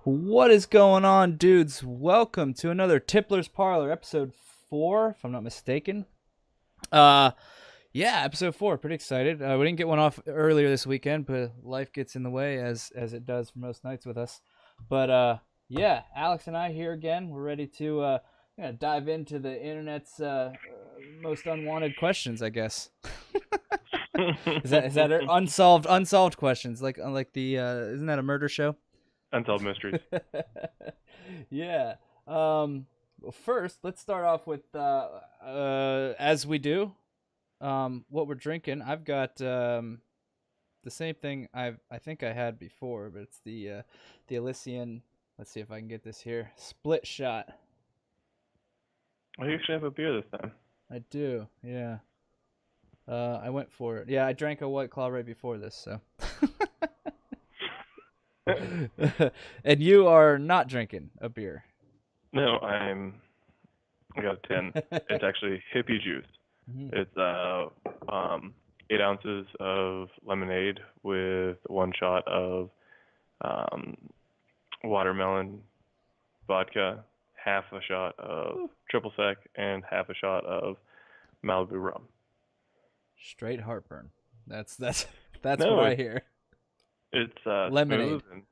What is going on, dudes? Welcome to another Tippler's Parlor, episode 4, if I'm not mistaken. Yeah, episode 4. Pretty excited. We didn't get one off earlier this weekend, but life gets in the way as it does for most nights with us. But yeah, Alex and I here again. We're ready to dive into the internet's most unwanted questions, I guess. Is that it? Unsolved questions like the isn't that a murder show? Unsolved mysteries. Yeah. Well, first, let's start off with as we do, what we're drinking. I've got the same thing I think I had before, but it's the Elysian. Let's see if I can get this here. Split shot. Oh, you actually have a beer this time. I do. Yeah. I went for it. Yeah, I drank a White Claw right before this, so. And you are not drinking a beer. No, I got a 10. It's actually hippie juice. Mm-hmm. It's 8 ounces of lemonade with 1 shot of watermelon vodka, half a shot of triple sec, and half a shot of Malibu rum. Straight heartburn. That's No, what I hear. It's Lemonade. smooth and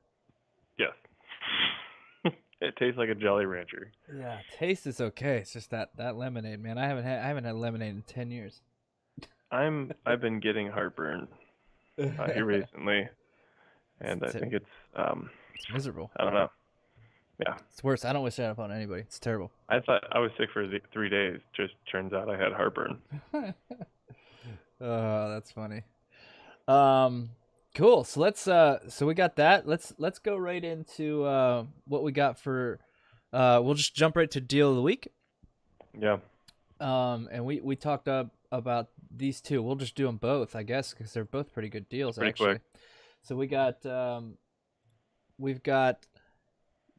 yes. It tastes like a Jolly Rancher. Yeah, taste is okay. It's just that lemonade, man. I haven't had lemonade in 10 years. I've been getting heartburn here recently, and I think it's miserable. I don't know. Yeah, It's worse. I don't wish that upon anybody. It's terrible. I thought I was sick for 3 days. Just turns out I had heartburn. Oh, that's funny. Cool. So let's so we got that. Let's go right into what we got for we'll just jump right to deal of the week. Yeah. And we talked about these two. We'll just do them both, I guess, because they're both pretty good deals Pretty actually. quick. So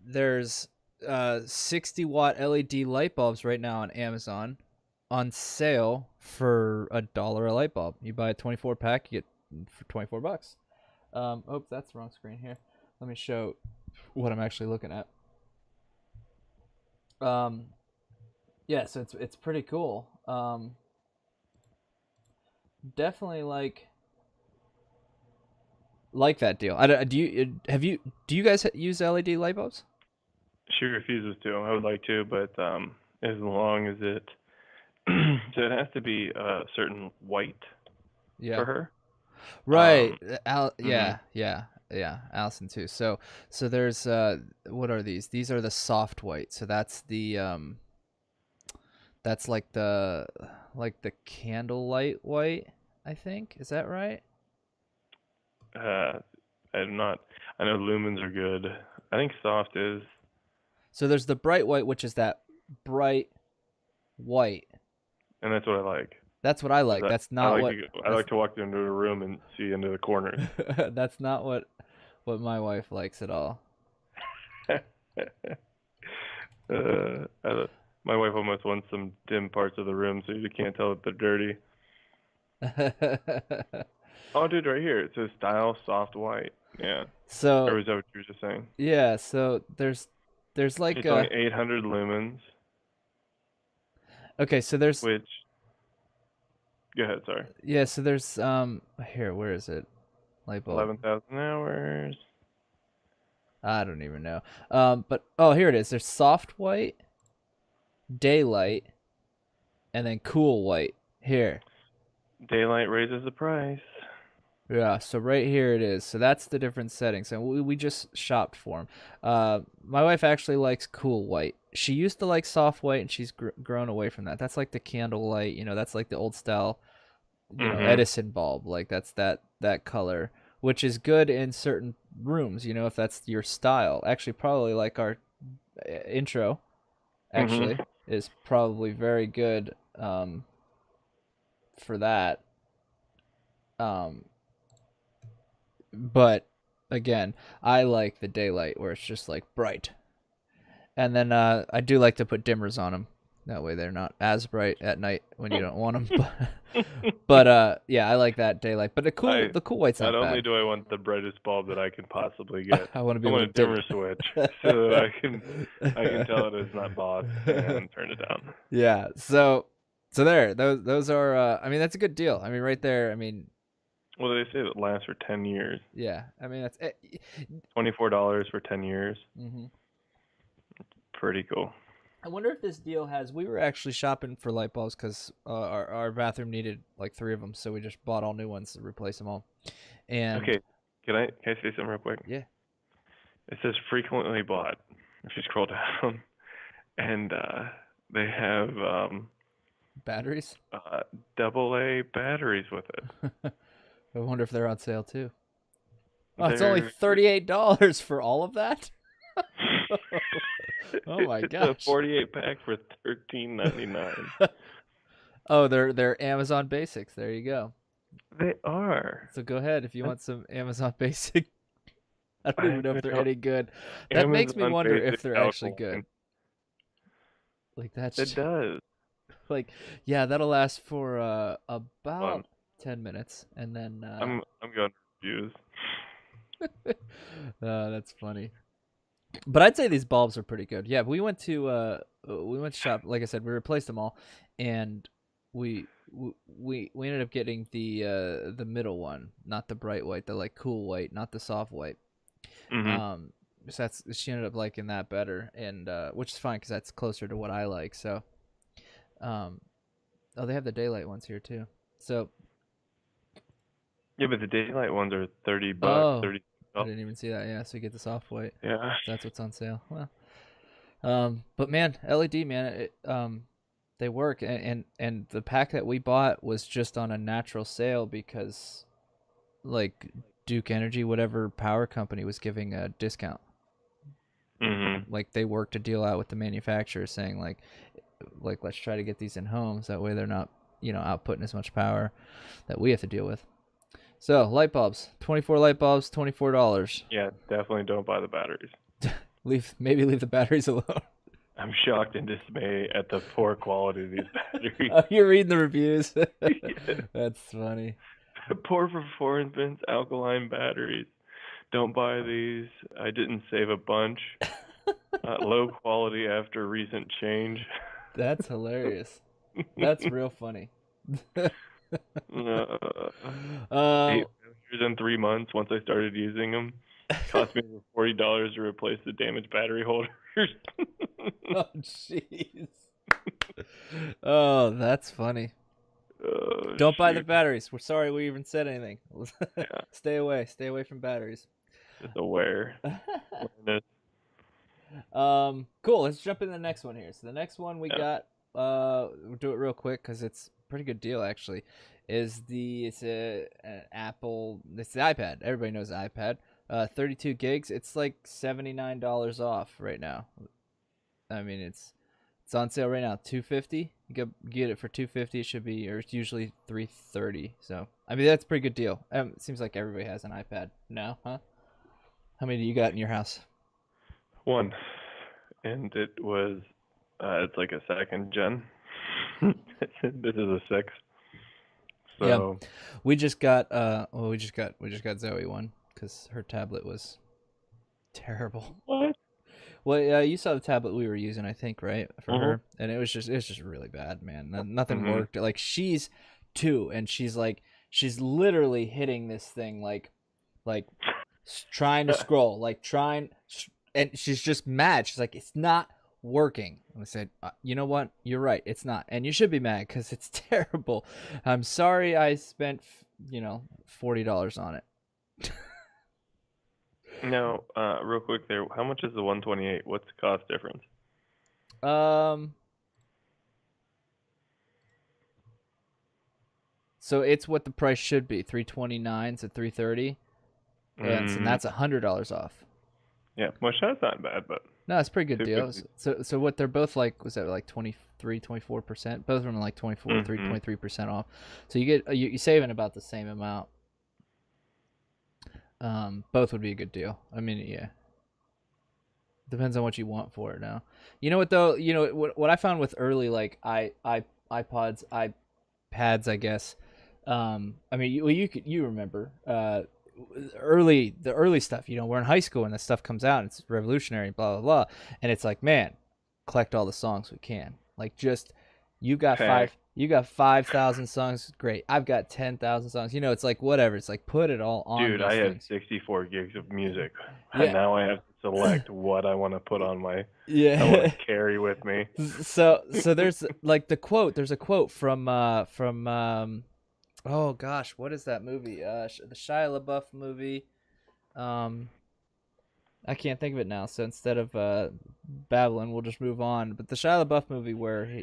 there's 60-watt LED light bulbs right now on Amazon on sale for $1 a light bulb. You buy a 24 pack, you get for $24. Oh, that's the wrong screen here. Let me show what I'm actually looking at. Yeah, so it's pretty cool. Definitely like that deal. Do you guys use LED light bulbs? She refuses to. I would like to, but as long as it so it has to be a certain white for her. Right. mhm. Yeah. Allison too. So there's what are these? These are the soft white. So that's the that's like the candlelight white, I think. Is that right? I'm not. I know lumens are good. I think soft is. So there's the bright white, which is that bright white. And that's what I like. That's what I like. That's not what I like to walk into a room and see into the corners. that's not what my wife likes at all. My wife almost wants some dim parts of the room so you can't tell that they're dirty. Oh, dude, right here. It says style soft white. Yeah. So Or is that what you were just saying? yeah, so there's like It's only 800 lumens, okay, so there's which. Go ahead, sorry. yeah, so there's here, where is it? Light bulb. 11,000 hours. I don't even know. But oh, here it is. There's soft white, daylight, and then cool white. Here. Daylight raises the price. Yeah, so right here it is. So that's the different settings. And we just shopped for them. My wife actually likes cool white. She used to like soft white, and she's grown away from that. That's like the candlelight, that's like the old style, Edison bulb. Like that's that color, which is good in certain rooms, if that's your style. Actually, probably like our intro, actually, is probably very good for that. But again, I like the daylight where it's just like bright. And then I do like to put dimmers on them. That way they're not as bright at night when you don't want them. But yeah, I like that daylight. But the cool white's Not not only bad. do I want the brightest bulb that I can possibly get, I want to be I able want to a dim dimmer switch so that I can tell it is not bought and turn it down. Yeah. So there, those are. I mean, that's a good deal. I mean, right there. I mean, Well, they say it lasts for 10 years. yeah. I mean, that's $24 for 10 years. Mm-hmm. Pretty cool. I wonder if this deal has. We were actually shopping for light bulbs because our bathroom needed like 3 of them, so we just bought all new ones to replace them all. And Okay, can I say something real quick? Yeah. It says frequently bought. If you scroll down, and they have batteries. AA batteries with it. I wonder if they're on sale too. Oh, it's only $38 for all of that. Oh my gosh! It's a 48 pack for $13.99. Oh, they're Amazon Basics. There you go. They are. So go ahead if you want some Amazon Basic. I don't even know if they're any good. That makes me wonder if they're actually good. Like that's. It does. Like, yeah, that'll last for about 10 minutes, and then I'm going to reviews. That's funny. But I'd say these bulbs are pretty good. Yeah, we went to shop. Like I said, we replaced them all, and we ended up getting the middle one, not the bright white, the like cool white, not the soft white. Mm-hmm. So she ended up liking that better, and which is fine because that's closer to what I like. So, they have the daylight ones here too. So. Yeah, but the daylight ones are $30. Oh, 30. I didn't even see that. Yeah, so you get the soft white. Yeah. So that's what's on sale. Well, but man, LED, man, they work, and the pack that we bought was just on a natural sale because, like, Duke Energy, whatever power company, was giving a discount. Mm-hmm. Like they worked a deal out with the manufacturer, saying like let's try to get these in homes. That way they're not outputting as much power that we have to deal with. So light bulbs, 24 light bulbs, $24. Yeah, definitely don't buy the batteries. Maybe leave the batteries alone. I'm shocked and dismayed at the poor quality of these batteries. Oh, you're reading the reviews. That's funny. Poor performance, alkaline batteries. Don't buy these. I didn't save a bunch. Low quality after recent change. That's hilarious. That's real funny. 8 failures in 3 months once I started using them. Cost me over $40 to replace the damaged battery holders. Oh, jeez. Oh, that's funny. Don't buy the batteries. We're sorry we even said anything. Yeah. Stay away from batteries. Just aware. Cool. Let's jump into the next one here. So the next one we got, we'll do it real quick because it's a pretty good deal actually. It's an Apple. It's the iPad. Everybody knows the iPad. 32 gigs. It's like $79 off right now. I mean, it's on sale right now. $250. You get it for $250. It should be, or it's usually $330. So I mean, that's a pretty good deal. It seems like everybody has an iPad now, huh? How many do you got in your house? One, and it was it's like a second gen. This is a 6. So yeah, we just got Zoe one because her tablet was terrible. What? Well, you saw the tablet we were using, I think, right, for her, and it was just really bad, man. Nothing worked. Like she's 2, and she's literally hitting this thing like trying to scroll, and she's just mad. She's like, it's not working. And I said, you know what? You're right. It's not. And you should be mad because it's terrible. I'm sorry I spent, $40 on it. Now, real quick there, how much is the 128? What's the cost difference? So it's what the price should be, $329 to $330. And that's $100 off. Yeah, which that's not bad, but no, it's a pretty good deal. So what they're both like, was that like 24%? Both of them are like 23% off. So you get you saving about the same amount. Both would be a good deal. I mean, yeah. Depends on what you want for it now. You know what though? You know what I found with early like iPods, iPads, I guess. I mean, you remember the early stuff. You know, we're in high school and this stuff comes out. And it's revolutionary, blah blah blah, and it's like, man, collect all the songs we can. Like, just you got Heck, you got 5,000 songs. Great, I've got 10,000 songs. You know, it's like whatever. It's like put it all on dude, I these have things. 64 gigs of music, and Yeah, now I have to select what I want to put on I want yeah. to carry with me. So there's like the quote. There's a quote from oh gosh, what is that movie? The Shia LaBeouf movie. Um, I can't think of it now. So instead of babbling, we'll just move on. But the Shia LaBeouf movie where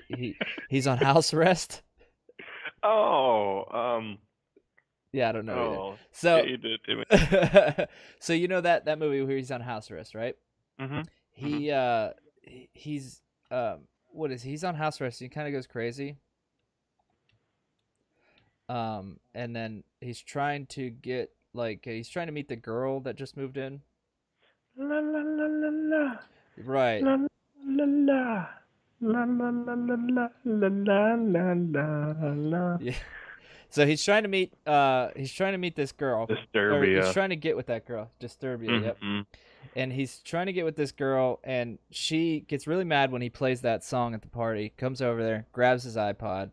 he's on house arrest. Oh, Yeah, I don't know either. oh, yeah, So you did it to me. so you know that movie where he's on house arrest, right? Mhm, mhm. He he's what is he's on house arrest. He kind of goes crazy. And then he's trying to get like he's trying to meet the girl that just moved in. La la la la la, Right. la la la, la la la la la, la la la la la. Yeah. So he's trying to meet this girl, or he's Disturbia. trying to get with that girl, Disturbia, yep. Mhm. And he's trying to get with this girl, and she gets really mad when he plays that song at the party, comes over there, grabs his iPod,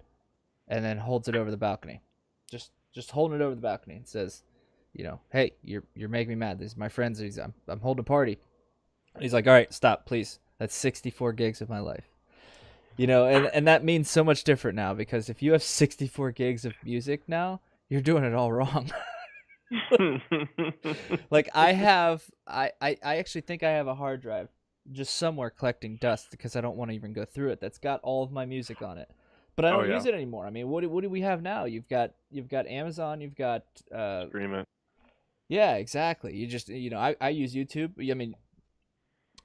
and then holds it over the balcony. Just holding it over the balcony and says, you know, hey, you're making me mad. These are my friends. I'm holding a party. And he's like, all right, stop, please. That's 64 gigs of my life. You know, and that means so much different now, because if you have 64 gigs of music now, you're doing it all wrong. Like I actually think I have a hard drive just somewhere collecting dust because I don't want to even go through it. That's got all of my music on it, but I Oh don't yeah, use it anymore. I mean, what do we have now? You've got Amazon. You've got scream it. yeah, exactly. You just I use YouTube. I mean,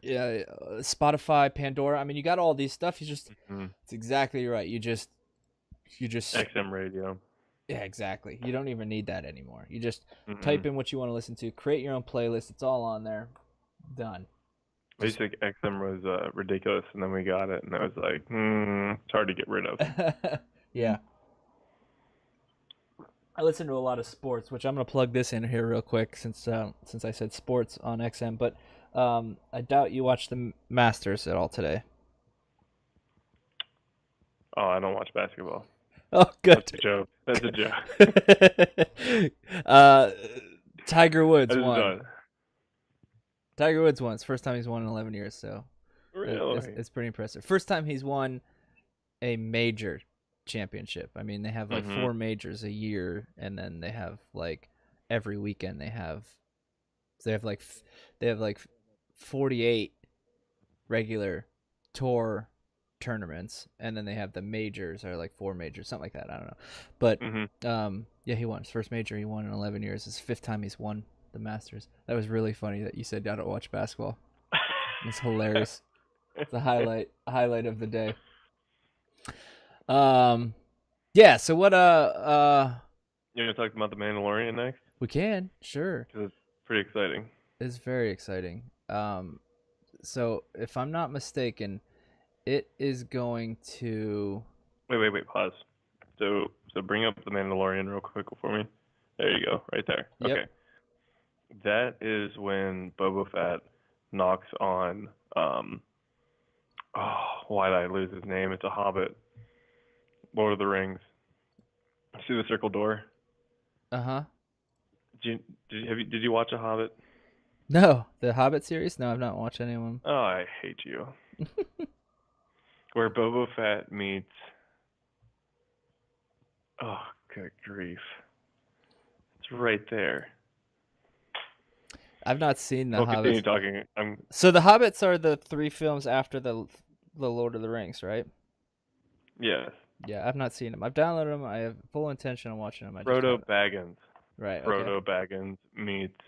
yeah, Spotify, Pandora. I mean, you got all these stuff. Mhm. It's exactly right. You just XM radio. yeah, exactly. You don't even need that anymore. You just type Mhm. in what you want to listen to, create your own playlist. It's all on there. Done. Just Basic XM was ridiculous, and then we got it, and I was like, it's hard to get rid of. yeah. I listen to a lot of sports, which I'm gonna plug this in here real quick since I said sports on XM. But I doubt you watched the Masters at all today. Oh, I don't watch basketball. Oh, That's good. a joke. That's a joke. uh, Tiger I Woods just won. don't. Tiger Woods won. It's the first time he's won in 11 years, so Really? it's pretty impressive. First time he's won a major championship. I mean, they have like Mhm. four majors a year, and then they have like every weekend they have like they have like 48 regular tour tournaments, and then they have the majors, or like four majors, something like that. I don't know, but Mhm. yeah, he won his first major. He won in 11 years. It's the fifth time he's won the Masters. That was really funny that you said I don't watch basketball. It's hilarious. It's a highlight of the day. Um, yeah. So what? You're gonna talk about the Mandalorian next? We can sure. Because it's pretty exciting. It's very exciting. So if I'm not mistaken, it is going to. Wait. Pause. So bring up the Mandalorian real quick for me. There you go, right there. Yep. Okay. That is when Boba Fett knocks on why did I lose his name? It's a Hobbit. Lord of the Rings. See the circle door? Uh huh. Did you watch a Hobbit? No, the Hobbit series. No, I've not watched any of them. Oh, I hate you. Where Boba Fett meets. Oh, good grief! It's right there. I've not seen the Well, continue Hobbits. talking. So the Hobbits are the three films after the Lord of the Rings, right? Yes. Yeah, I've not seen them. I've downloaded them. I have full intention on watching them. I just Frodo haven't. Baggins. Right. Okay. Frodo Baggins meets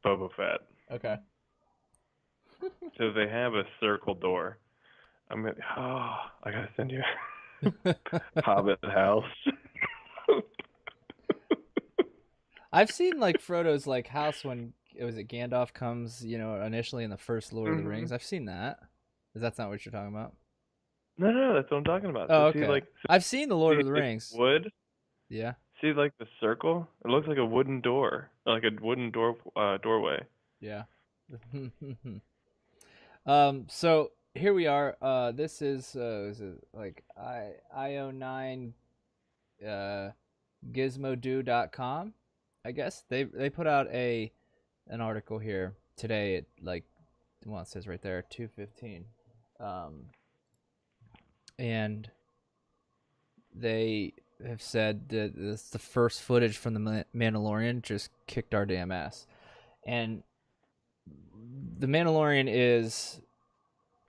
Boba Fett. Okay. So they have a circle door. I gotta send you Hobbit house. I've seen like Frodo's like house when was it Gandalf comes, initially in the first Lord of the Mm-hmm. Rings. I've seen that. Is that not what you're talking about? No, that's what I'm talking about. Oh, So okay. I've seen the Lord see of the like Rings. wood. Yeah. See like the circle? It looks like a wooden door, like a wooden doorway. Yeah. So here we are. This is it like IO9 gizmodo.com. I guess they put out an article here today at like, well, it says right there 2:15. And they have said that this the first footage from the Mandalorian just kicked our damn ass. And the Mandalorian is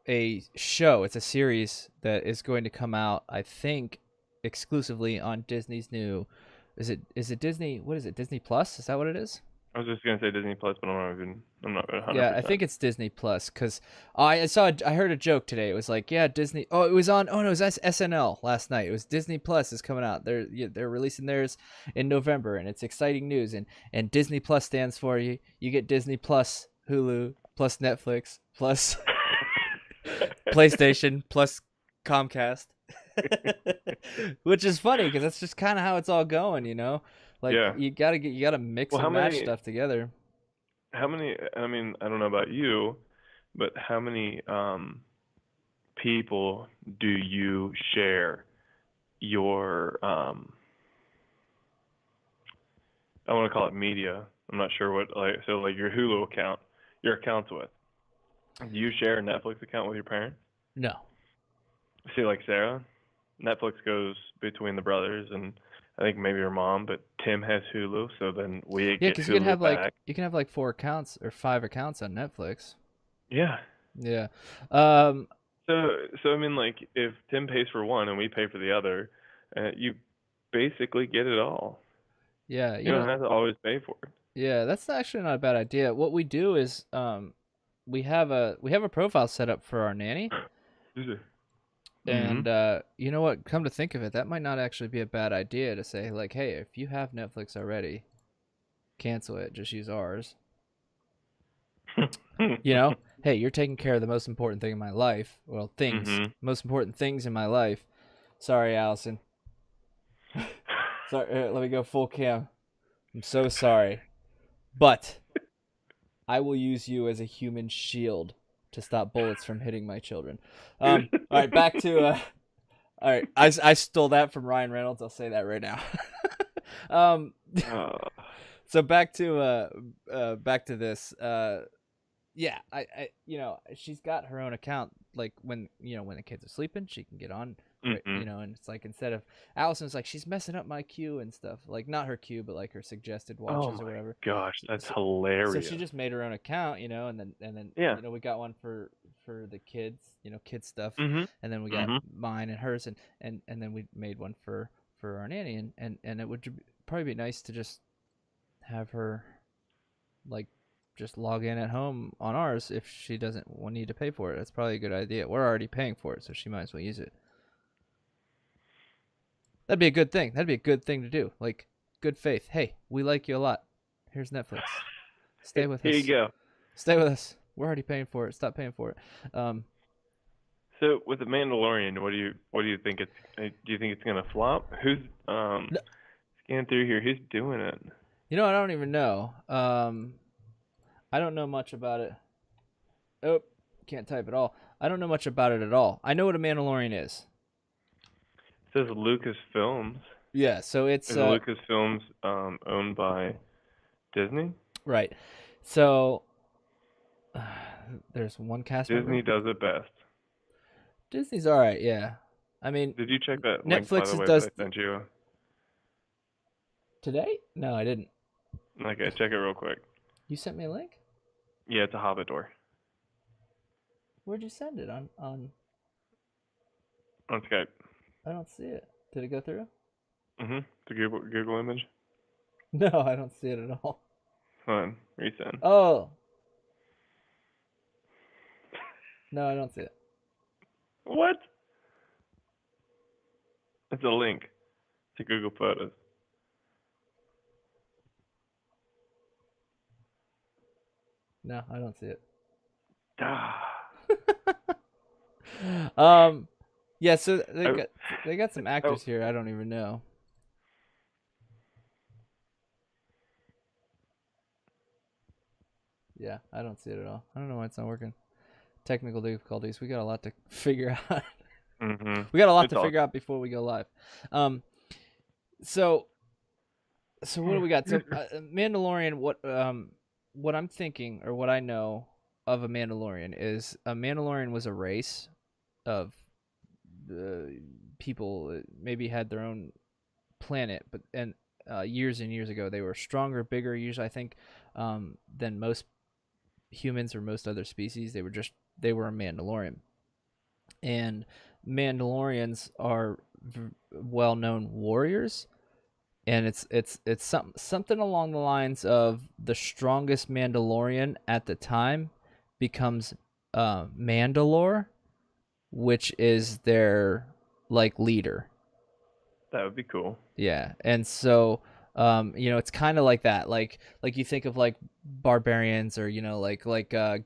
a show. It's a series that is going to come out, I think, exclusively on Disney's new. Is it Disney? What is it? Disney Plus? Is that what it is? I was just gonna say Disney Plus, but I'm not Yeah, I 100%. think it's Disney Plus because I heard a joke today. It was like, yeah, Disney. Oh, it was on. Oh no, it was SNL last night. It was Disney Plus is coming out. They're releasing theirs in November, and it's exciting news. And Disney Plus stands for you get Disney Plus, Hulu plus Netflix plus PlayStation plus Comcast, which is funny because that's just kind of how it's all going, Like Yeah. you gotta mix Well, and match stuff together. how many, I mean, I don't know about you, but how many people do you share your I want to call it media. I'm not sure what like your Hulu account, your accounts with. Do you share a Netflix account with your parents? No. See, like Sarah, Netflix goes between the brothers and I think maybe her mom, but Tim has Hulu, so then we Yeah, get because Hulu back. you can have like 4 accounts or 5 accounts on Netflix. Yeah. Yeah. Um. So I mean, like if Tim pays for one and we pay for the other, you basically get it all. Yeah. You don't have to always pay for it. Yeah. That's actually not a bad idea. What we do is we have a profile set up for our nanny, Mm-hmm. and you know what? Come to think of it, that might not actually be a bad idea to say like, hey, if you have Netflix already, cancel it. Just use ours. Hey, you're taking care of the most important thing in my life. Well, Mm-hmm. most important things in my life. Sorry, Allison. Sorry, let me go full cam. I'm so sorry, but I will use you as a human shield to stop bullets from hitting my children. All right, back to all right. I stole that from Ryan Reynolds. I'll say that right now. um, so back to this. Yeah, she's got her own account. Like when the kids are sleeping, she can get on. Right, mm-hmm. And it's like instead of Allison's like she's messing up my queue and stuff. Like not her queue, but like her suggested Oh watches or my whatever. gosh, that's So, so she hilarious. just made her own account, and then Yeah. we got one for the kids, kid stuff, Mhm. and then we got Mhm. mine and hers, and then we made one for our nanny, and it would probably be nice to just have her like just log in at home on ours if she doesn't need to pay for it. That's probably a good idea. We're already paying for it, so she might as well use it. That'd be a good thing. That'd be a good thing to do. Like good faith. Hey, we like you a lot. Here's Netflix. Stay with Here you us. go. Stay with us. We're already paying for it. Stop paying for it. So with the Mandalorian, what do you think it's do you think it's gonna flop? Who's No, scanning through here? Who's doing it? I don't even know. I don't know much about it. Oh, can't type at all. I don't know much about it at all. I know what a Mandalorian is. It says Lucasfilms. Yeah, so it's Is Lucasfilms owned by Disney? right. So there's one cast member. Disney does it best. Disney's all right. Yeah, I mean Did you check that link by Netflix the way that does I sent you? today. No, I didn't. Okay, check it real quick. You sent me a link. Yeah, it's a Hobbit door. Where'd you send it on? On Skype. I don't see it. Did it go through? The Google image. No, I don't see it at all. Hold on, resend. Oh. No, I don't see it. What? It's a link to Google Photos. No, I don't see it. Ah. um, yeah. So I, they got some oh, actors here. I don't even know. Yeah, I don't see it at all. I don't know why it's not working. Technical difficulties. We got a lot to figure out. mm-hmm. We got a lot It's to all. figure out before we go live. Um, so what do we got? So Mandalorian. What I'm thinking, or what I know of a Mandalorian, is a Mandalorian was a race of people that maybe had their own planet, but years and years ago they were stronger, bigger. Usually, I think than most humans or most other species. They were a Mandalorian, and Mandalorians are well-known warriors, and it's something along the lines of the strongest Mandalorian at the time becomes Mandalore, which is their like leader. That would be cool. Yeah, and so it's kind of like that. Like you think of like barbarians, or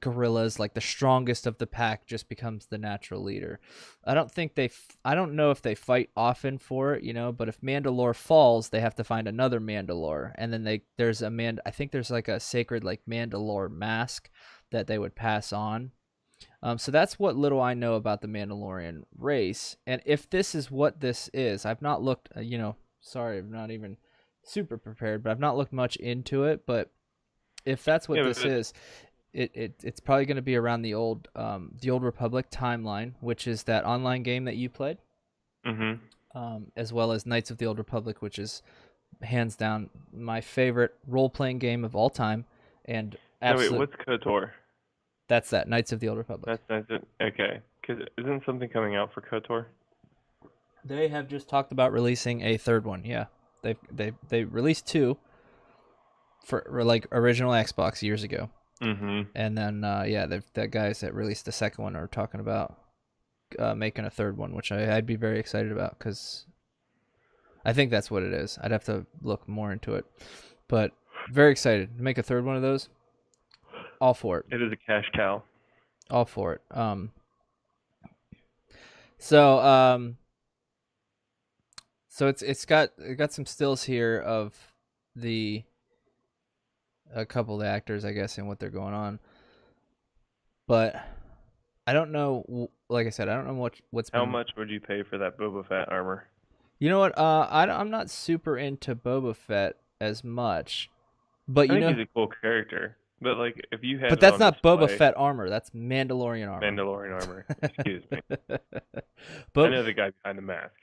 gorillas. Like the strongest of the pack just becomes the natural leader. I don't know if they fight often for it, but if Mandalore falls, they have to find another Mandalore, and then there's I think there's like a sacred like Mandalore mask that they would pass on. So that's what little I know about the Mandalorian race. And if this is what this is, I've not looked, sorry, I'm not even super prepared, but I've not looked much into it. But if that's what Yeah, this but is, it's probably going to be around the old Republic timeline, which is that online game that you played, mm-hmm. as well as Knights of the Old Republic, which is hands down my favorite role playing game of all time, and No, wait, absolute. what's KOTOR? That's that Knights of the Old Republic. That's it. Okay, because isn't something coming out for KOTOR? They have just talked about releasing a third one. Yeah, they released two for like original Xbox years ago, Mm-hmm. and then the guys that released the second one are talking about making a third one, which I'd be very excited about because I think that's what it is. I'd have to look more into it, but very excited to make a third one of those. All for it. It is a cash cow. All for it. So so it got some stills here of the a couple of the actors, I guess, and what they're going on. But I don't know. Like I said, I don't know what's How been. much would you pay for that Boba Fett armor? You know what? I'm not super into Boba Fett as much, but I think he's a cool character, but like if you had but it that's on not Boba display, Fett armor. That's Mandalorian armor. Mandalorian armor. Excuse me. I But know the guy behind the mask.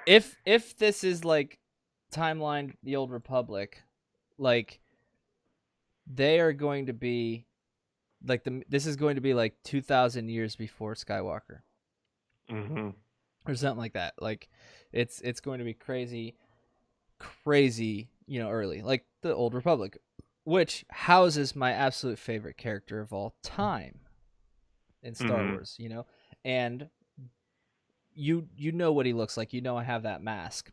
if this is like timeline the Old Republic, like they are going to be like this is going to be like 2,000 years before Skywalker Mm-hmm. or something like that. Like it's going to be crazy, early, like the Old Republic, which houses my absolute favorite character of all time in Star Mm-hmm. Wars, and you know what he looks like. I have that mask.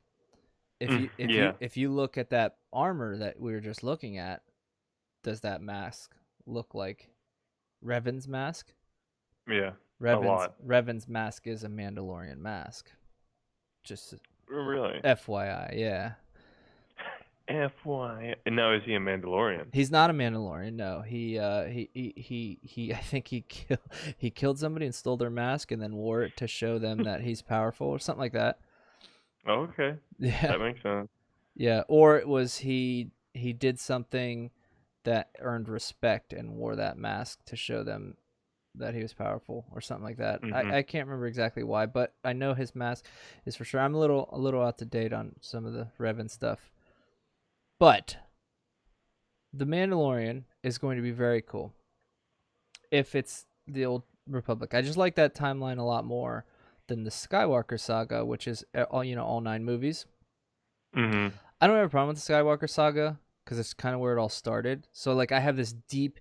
Yeah. If you look at that armor that we were just looking at, does that mask look like Revan's mask? Yeah. A lot. Revan's mask is a Mandalorian mask. Just Really. FYI, yeah. FY. And now is he a Mandalorian? He's not a Mandalorian. No, he I think he killed somebody and stole their mask and then wore it to show them that he's powerful or something like that. Oh, okay. Yeah, That makes sense. yeah. Or it was he did something that earned respect and wore that mask to show them that he was powerful or something like that. Mm-hmm. I can't remember exactly why, but I know his mask is for sure. I'm a little out to date on some of the Revan stuff. But the Mandalorian is going to be very cool if it's the Old Republic. I just like that timeline a lot more than the Skywalker saga, which is all 9 movies. Mm-hmm. I don't have a problem with the Skywalker saga because it's kind of where it all started. So like I have this deep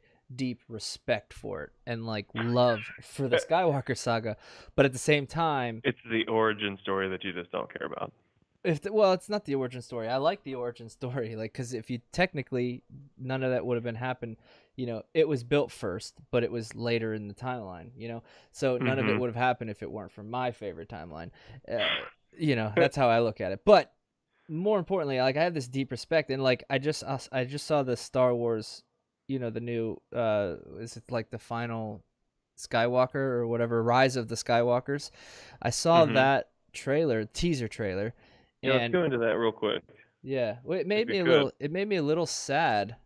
respect for it and like love for the Skywalker saga, but at the same time, It's the origin story that you just don't care about. it's not the origin story. I like the origin story, like because if you technically none of that would have been happened it was built first, but it was later in the timeline. So none of it Mhm. would have happened if it weren't for my favorite timeline. That's how I look at it. But more importantly, like I have this deep respect, and like I just saw the Star Wars, the new is it like the final Skywalker or whatever, Rise of the Skywalkers. I saw Mhm. that teaser trailer, Yeah, let's and go into that real quick yeah, well, it if made we me a could. little it made me a little sad,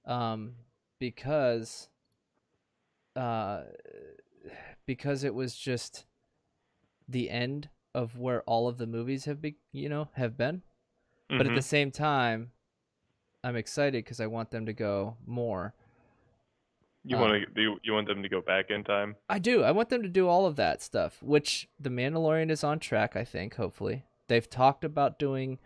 um, because uh because it was just the end of where all of the movies have been. But at the Mhm. same time, I'm excited because I want them to go more. You Uh, want to you want them to go back in time? I do. I want them to do all of that stuff, which the Mandalorian is on track. I think. Hopefully, they've talked about doing.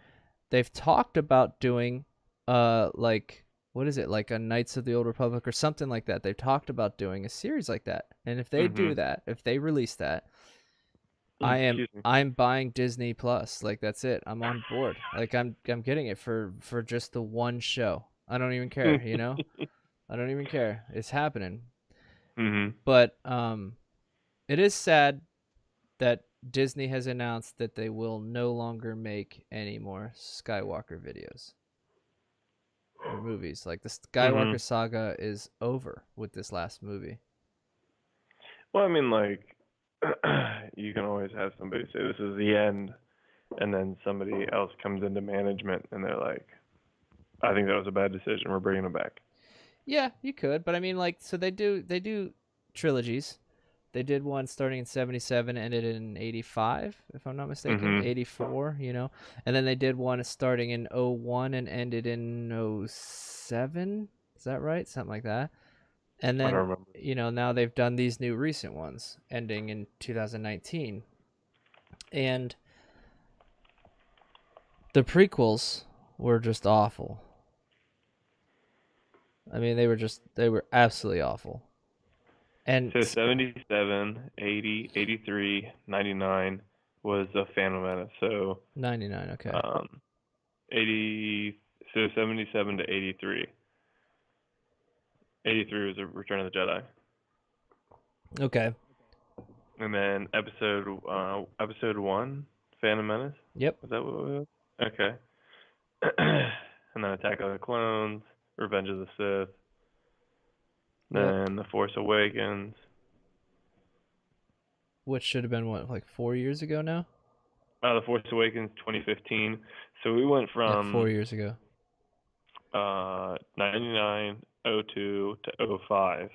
They've talked about doing, like what is it, like a Knights of the Old Republic or something like that. They've talked about doing a series like that, and if they do Mhm. that, if they release that, I am Excuse me. I'm buying Disney Plus. Like that's it. I'm on board. Like I'm getting it for just the one show. I don't even care. I don't even care. It's happening. Mhm. But it is sad that Disney has announced that they will no longer make any more Skywalker videos or movies. Like the Skywalker Mhm. saga is over with this last movie. Well, I mean, like, you can always have somebody say this is the end, and then somebody else comes into management and they're like, I think that was a bad decision. We're bringing it back. Yeah, you could, but I mean, like, so they do trilogies. They did one starting in 77, ended in 85, if I'm not mistaken, Mhm. 84, and then they did one starting in 01 and ended in 07. Is that right? Something like that. And I don't then, remember. now they've done these new recent ones ending in 2019. And the prequels were just awful. I mean, they were absolutely awful. And So 77, 80, 83, 99 was a Phantom Menace. So 99, okay. um, 80, so 77 to 83. 83 was a Return of the Jedi. Okay. And then episode 1, Phantom Menace. Yep. Was that what it was? Okay. And then Attack of the Clones, Revenge of the Sith, Yep. then The Force Awakens. Which should have been what, like 4 years ago now? The Force Awakens 2015. So we went Yeah, 4 from years ago. 99, '02 to '05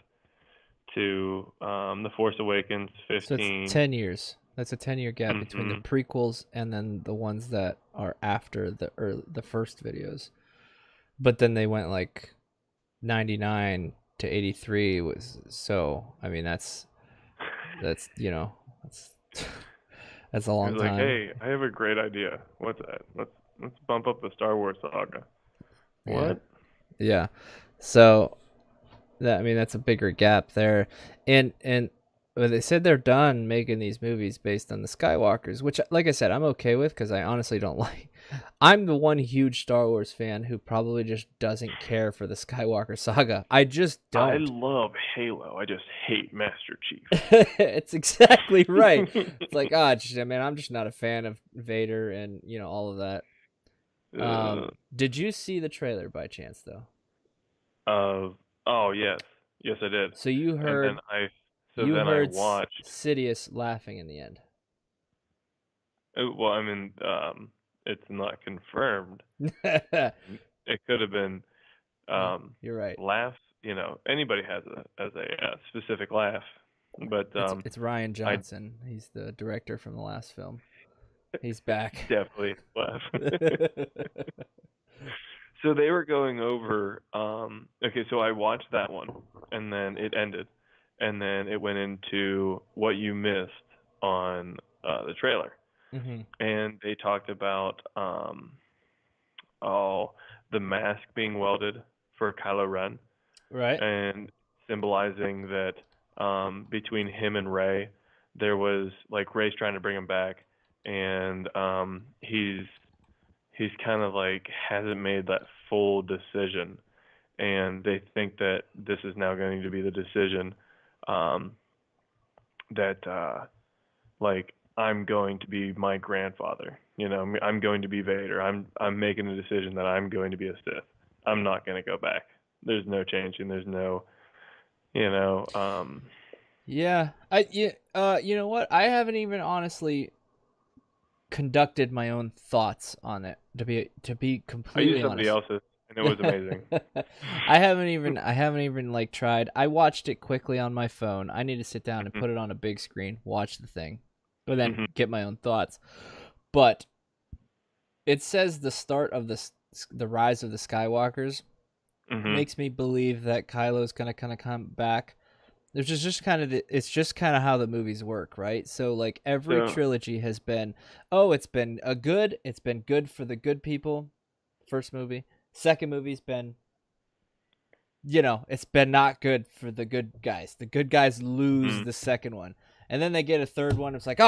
to The Force Awakens So it's 15. 10 years. That's a 10-year gap between the Mhm. prequels and then the ones that are after the first videos. But then they went like 99 to 83 was, so I mean that's that's a He long was like, time. "Hey, I have a great idea. What's that? Let's bump up the Star Wars saga." Yeah. What? Yeah. So that's a bigger gap there. And well, they said they're done making these movies based on the Skywalkers, which, like I said, I'm okay with because I honestly don't like. I'm the one huge Star Wars fan who probably just doesn't care for the Skywalker saga. I just I don't. love Halo. I just hate Master Chief. It's exactly right. It's like, man, I'm just not a fan of Vader and all of that. uh, Did you see the trailer by chance though? of Oh yes, yes I did. So you And then heard I so you then I heard watched. Sidious laughing in the end. Well, I mean, it's not confirmed. It could have been You're right. laughs. Anybody has a specific laugh, but It's Ryan I Johnson. He's the director from the last film. He's back. definitely laugh. So they were going over. Okay, so I watched that one, and then it ended, and then it went into what you missed on the trailer, Hmm. and they talked about oh, the mask being welded for Kylo Ren, Right. and symbolizing that between him and Rey, there was like Rey's trying to bring him back, and he's kind of like hasn't made that full decision, and they think that this is now going to be the decision, um, that like I'm going to be my grandfather. You know, I'm going to be Vader. I'm making a decision that I'm going to be a Sith. I'm not going to go back. There's no changing. There's no, you know, Yeah, you know what? I haven't even honestly conducted my own thoughts on it. To be I used completely somebody honest. else's and it was amazing. I haven't even like tried. I watched it quickly on my phone. I need to sit down and Hmm. put it on a big screen, watch the thing, but then Hmm. get my own thoughts. But it says the start of the rise of the Skywalkers Hmm. makes me believe that Kylo's gonna kind of come back. There's just kind of it's just kind of how the movies work, right? So like every So trilogy has been, it's been good for the good people. First movie, second movie's been, it's been not good for the good guys. The good guys lose mm, the second one, and then they get a third one. It's like,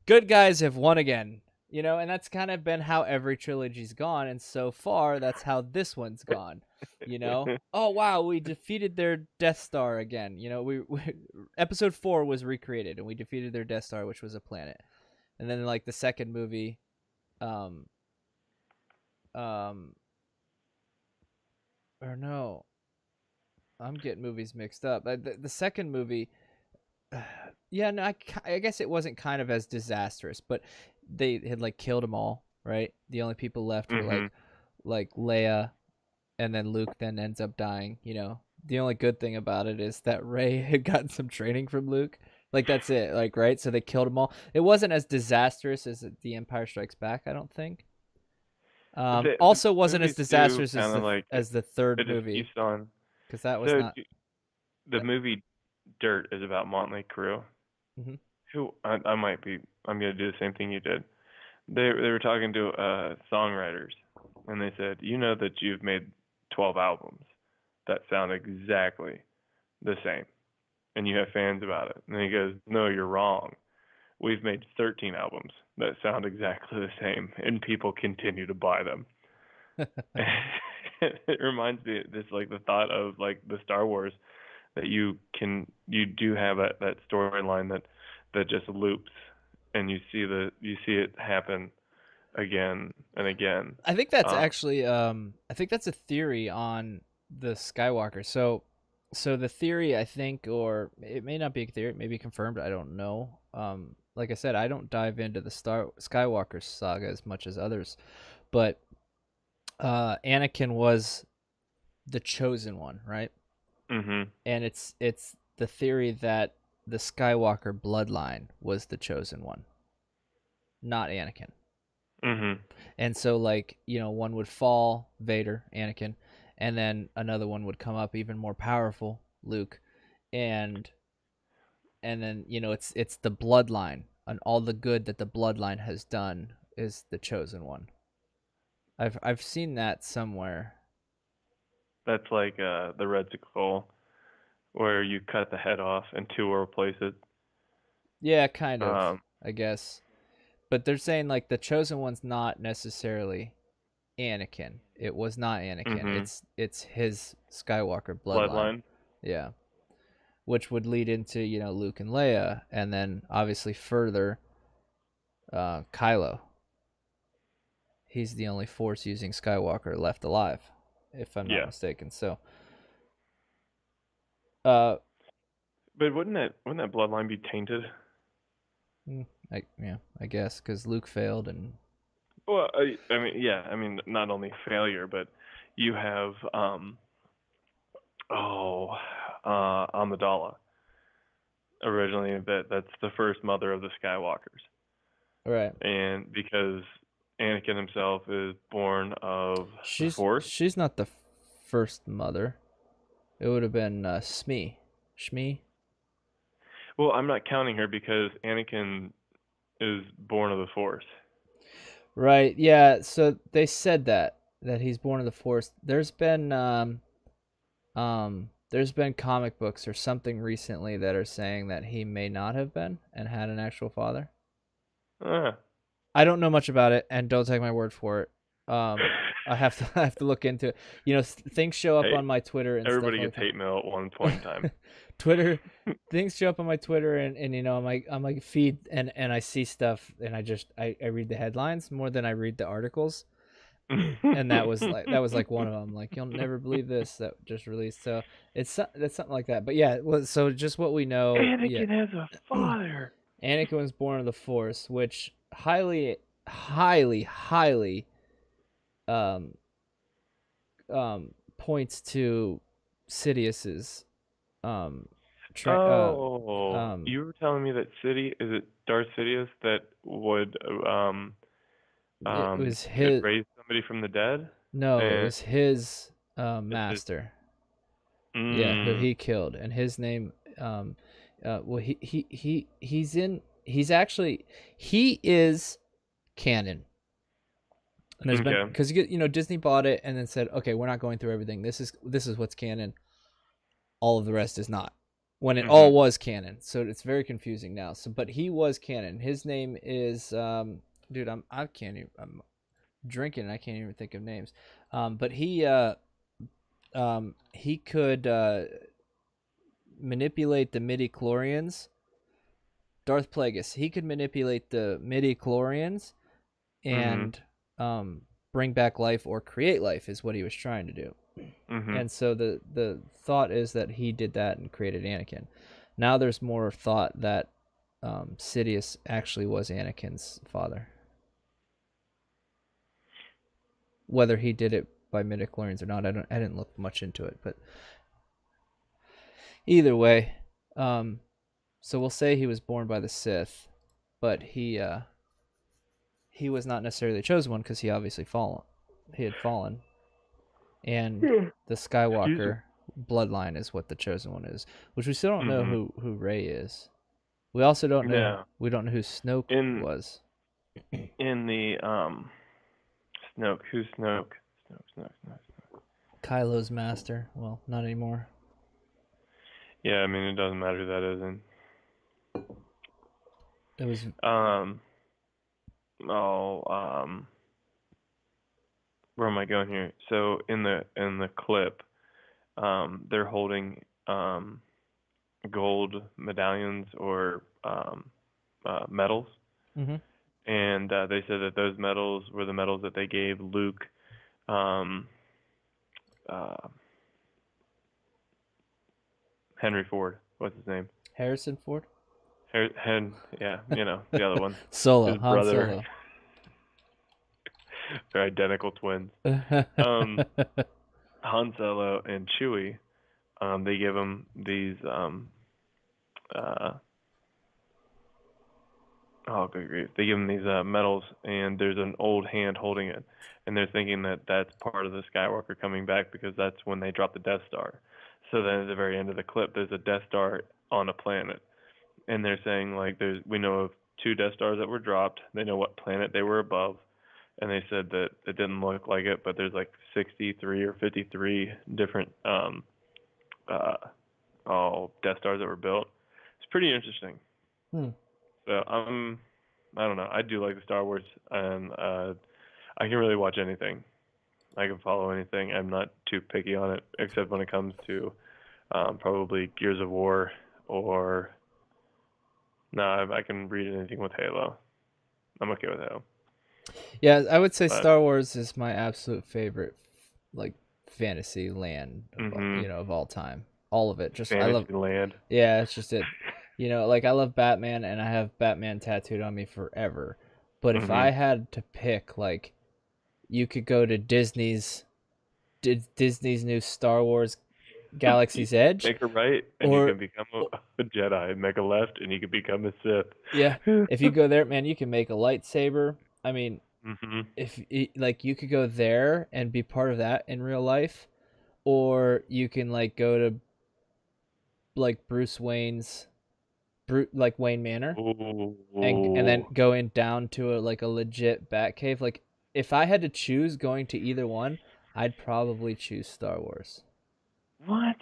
good guys have won again. And that's kind of been how every trilogy's gone, and so far that's how this one's gone. Oh wow, we defeated their Death Star again. We episode 4 was recreated, and we defeated their Death Star, which was a planet. And then like the second movie, um, um, or no, I'm getting movies mixed up. The second movie, yeah, no, I guess it wasn't kind of as disastrous, but they had like killed them all, right? The only people left were mhm. like Leia, and then Luke then ends up dying. The only good thing about it is that Rey had gotten some training from Luke. Like that's it, like right. So they killed them all. It wasn't as disastrous as The Empire Strikes Back, I don't think. The Also wasn't as movies do disastrous as kind of the like as the it third just movie, keeps on. because that was So not. the movie Dirt is about Motley Crue. Mm-hmm. Who I might be. I'm gonna do the same thing you did. They were talking to songwriters, and they said, you know that you've made 12 albums that sound exactly the same, and you have fans about it. And he goes, no, you're wrong. We've made 13 albums that sound exactly the same, and people continue to buy them. It reminds me this like the thought of like the Star Wars, that you do have that storyline that just loops, and you see it happen again and again. Um, I think that's a theory on the Skywalker. So the theory, I think, or it may not be a theory, it may be confirmed, I don't know. Like I said, I don't dive into the Star Skywalker saga as much as others, but Anakin was the chosen one, right? mhm. And it's the theory that the Skywalker bloodline was the chosen one, not Anakin. Mhm. And so like, one would fall, Vader, Anakin, and then another one would come up even more powerful, Luke. And then, it's the bloodline, and all the good that the bloodline has done is the chosen one. I've seen that somewhere. That's like the Red Skull, where you cut the head off and two will replace it. Yeah, kind of, Um, I guess. But they're saying like the chosen one's not necessarily Anakin. It was not Anakin. mhm. It's his Skywalker bloodline. Bloodline. Yeah. Which would lead into Luke and Leia, and then obviously further Kylo. He's the only Force using Skywalker left alive, if I'm not Yeah. mistaken. So, uh, But wouldn't that bloodline be tainted? I guess because Luke failed, and Well, I mean, yeah. I mean, not only failure, but you have oh, Amidala originally. That's the first mother of the Skywalkers, right, and because Anakin himself is born of the Force. she's not the first mother. It would have been Shmi. Well, I'm not counting her because Anakin is born of the Force. Right. Yeah. So they said that he's born of the Force. There's been comic books or something recently that are saying that he may not have been and had an actual father. Ah. I don't know much about it, and don't take my word for it. I have to I have to look into it. You know, things show up Hey, on my Twitter and stuff everybody all the gets time. hate mail at one point in time. Twitter things show up on my Twitter and you know on my feed and I see stuff and I read the headlines more than I read the articles. And that was like one of them. Like you'll never believe this that just released. So that's something like that. But yeah, so just what we know. Yeah, Anakin has a father. Anakin was born of the Force, which highly um points to Sidious's um You were telling me that is it Darth Sidious that would it was could his raise somebody from the dead? no, it And was his it's his master. Yeah, who mm, he killed, and his name well he's in he's actually he is canon. And there's been okay. because you know Disney bought it and then said, okay, we're not going through everything. This is what's canon. All of the rest is not. When it all Mhm. was canon, so it's very confusing now. So, but he was canon. His name is dude. I can't even. I'm drinking. And I can't even think of names. But he could manipulate the midi chlorians. Darth Plagueis. He could manipulate the midi chlorians Mhm. and bring back life or create life is what he was trying to do. Mhm. And so the thought is that he did that and created Anakin. Now there's more thought that Sidious actually was Anakin's father. Whether he did it by midichlorians or not, I didn't look much into it, but either way, so we'll say he was born by the Sith, but he was not necessarily the chosen one because he obviously fallen. He had fallen, and the Excuse me. Skywalker bloodline is what the chosen one is, which we still don't know Mhm. who Rey is. We also don't know Now, who Snoke in was. in the Snoke, who's Snoke? Snoke. Kylo's master. Well, not anymore. Yeah, I mean it doesn't matter who that isn't. It was Um oh where am I going here? So in the clip, they're holding gold medallions or medals, mm-hmm. and they said that those medals were the medals that they gave Luke. Um, uh, Henry Ford, what's his name? Harrison Ford. Yeah, the other one, Solo. his Han brother. Solo. They're identical twins. Um, Han Solo and Chewie. They give him these uh, oh, good grief. They give him these medals, and there's an old hand holding it. And they're thinking that that's part of the Skywalker coming back because that's when they drop the Death Star. So then at the very end of the clip, there's a Death Star on a planet. And they're saying, like, we know of two Death Stars that were dropped. They know what planet they were above. And they said that it didn't look like it, but there's like 63 or 53 different uh, Death Stars that were built. It's pretty interesting. hmm. So I don't know. I do like the Star Wars, and I can really watch anything. I can follow anything. I'm not too picky on it, except when it comes to probably Gears of War or no, I can read anything with Halo. I'm okay with Halo, Yeah, I would say but Star Wars is my absolute favorite, like fantasy land mhm, of all time. All of it. Just I love. Fantasyland. Yeah, it's just it. You know, like I love Batman, and I have Batman tattooed on me forever. But if I Mhm. had to pick, like, you could go to Disney's new Star Wars Galaxy's Edge, Make a right, and you or can become a Jedi. Make a left, and you can become a Sith. yeah, if you go there, man, you can make a lightsaber. I mean, Mhm. if like you could go there and be part of that in real life, or you can like go to like like Wayne Manor, and then Ooh. go in down to a legit bat cave. Like if I had to choose going to either one, I'd probably choose Star Wars. What?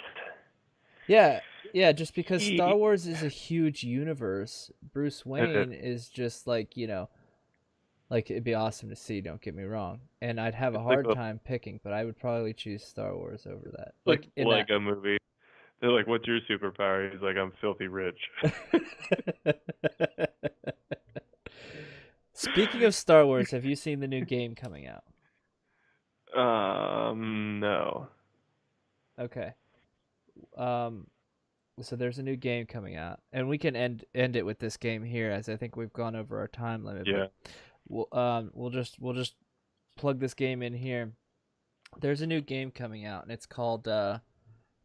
Yeah, yeah, just because Star He, Wars is a huge universe. Bruce is it? Wayne is just like, Like it'd be awesome to see. Don't get me wrong, and I'd have a It's like hard time picking, but I would probably choose Star Wars over that. like Like in like that. a movie. They're like, "What's your superpower?" He's like, "I'm filthy rich." Speaking of Star Wars, have you seen the new game coming out? No. Okay. Um, so there's a new game coming out, and we can end it with this game here, as I think we've gone over our time limit. But Yeah. we'll just plug this game in here. There's a new game coming out, and it's called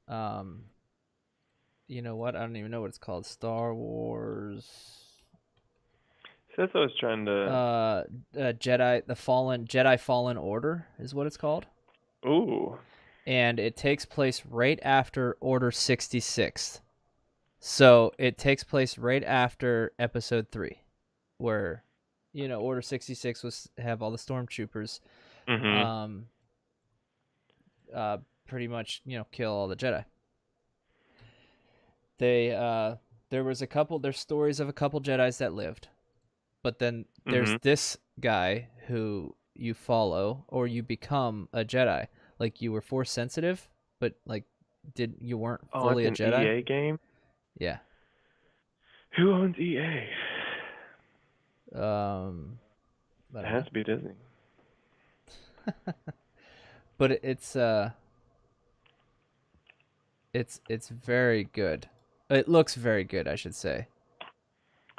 um, you know what? I don't even know what it's called. Star Wars. So that's what I was trying to. Jedi Fallen Order is what it's called, Ooh. and it takes place right after Order 66. So it takes place right after Episode 3, where Order 66 was have all the stormtroopers, Mhm. um, pretty much kill all the Jedi. They there's stories of a couple Jedi's that lived, but then there's Mhm. this guy who you follow or you become a Jedi. Like you were force sensitive, but like you weren't Oh, it's fully a an Jedi. EA game. Yeah. Who owns EA? Um, I It don't has know. to be Disney. But it's very good. It looks very good, I should say.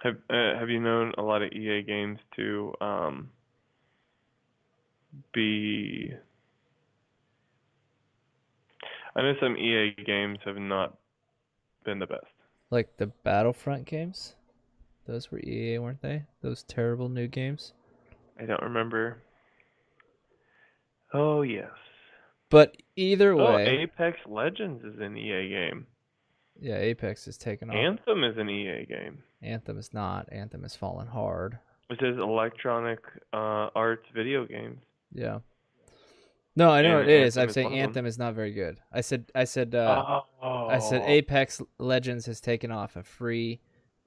Have you known a lot of EA games to be? I know some EA games have not been the best. Like the Battlefront games, those were EA, weren't they? Those terrible new games. I don't remember. Oh yes. But either Oh, way, Apex Legends is an EA game. yeah, Apex is taken off. Anthem is an EA game. Anthem is not. Anthem has fallen hard. It says Electronic Arts video games, Yeah. No, I know and it is. Anthem I'm is saying one of them. Anthem is not very good. I said Oh. Apex Legends has taken off, a free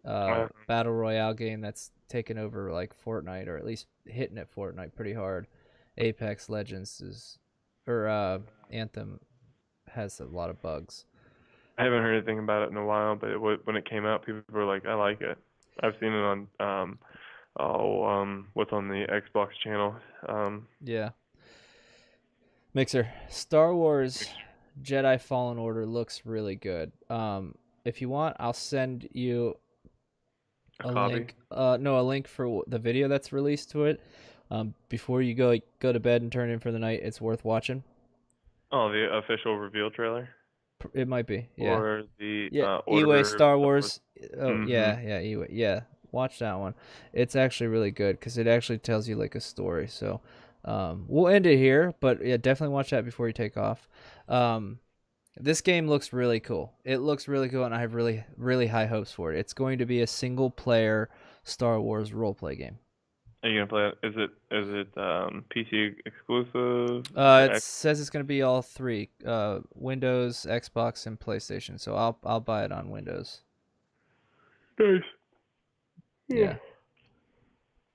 battle royale game that's taken over like Fortnite, or at least hitting at Fortnite pretty hard. Apex Legends is or Anthem has a lot of bugs. I haven't heard anything about it in a while, but when it came out, people were like, "I like it." I've seen it on what's on the Xbox channel? Yeah. Mixer. Star Wars Jedi Fallen Order looks really good. If you want, I'll send you A a copy. link. No, a link for the video that's released to it. Before you go to bed and turn in for the night, it's worth watching. Oh, the official reveal trailer, It might be, yeah, or the yeah. Eway order. Star Wars. Oh Mhm. yeah, Eway. Yeah, watch that one. It's actually really good because it actually tells you like a story. So, we'll end it here, but yeah, definitely watch that before you take off. Um, this game looks really cool. It looks really cool, and I have really, really high hopes for it. It's going to be a single player Star Wars roleplay game. Are you gonna play it? Is it PC exclusive? It says it's going to be all three: Windows, Xbox, and PlayStation. So I'll buy it on Windows. Nice. Yeah. Yeah,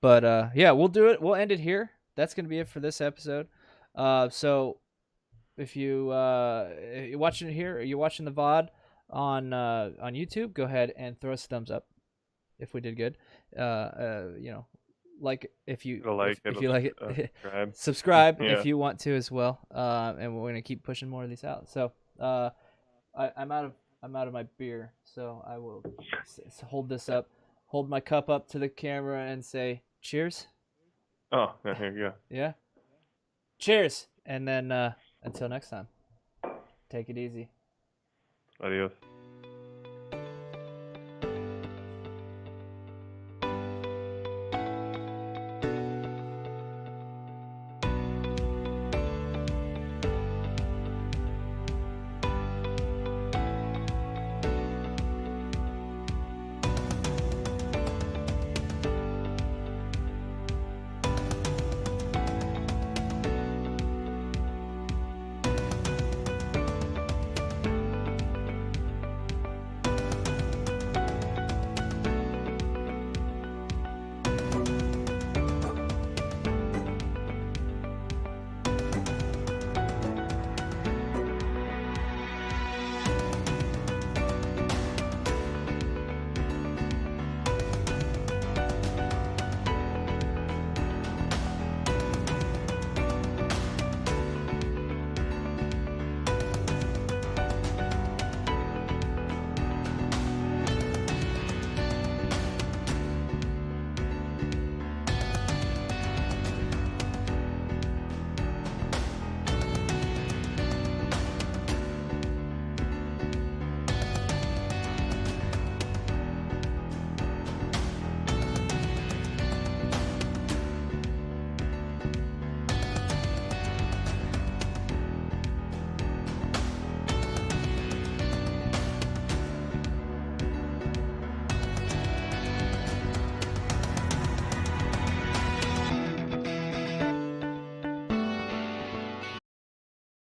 but yeah, we'll do it. We'll end it here. That's going to be it for this episode. So if you're watching it here, or you're watching the VOD on YouTube, go ahead and throw us a thumbs up if we did good. Like if you It'll like if it'll you like it, subscribe. subscribe Yeah. if you want to as well. And we're gonna keep pushing more of these out. So I'm out of my beer, so I will hold this up, hold my cup up to the camera, and say cheers. Oh, yeah, here you go. Yeah, cheers. And then until next time, take it easy. Adios.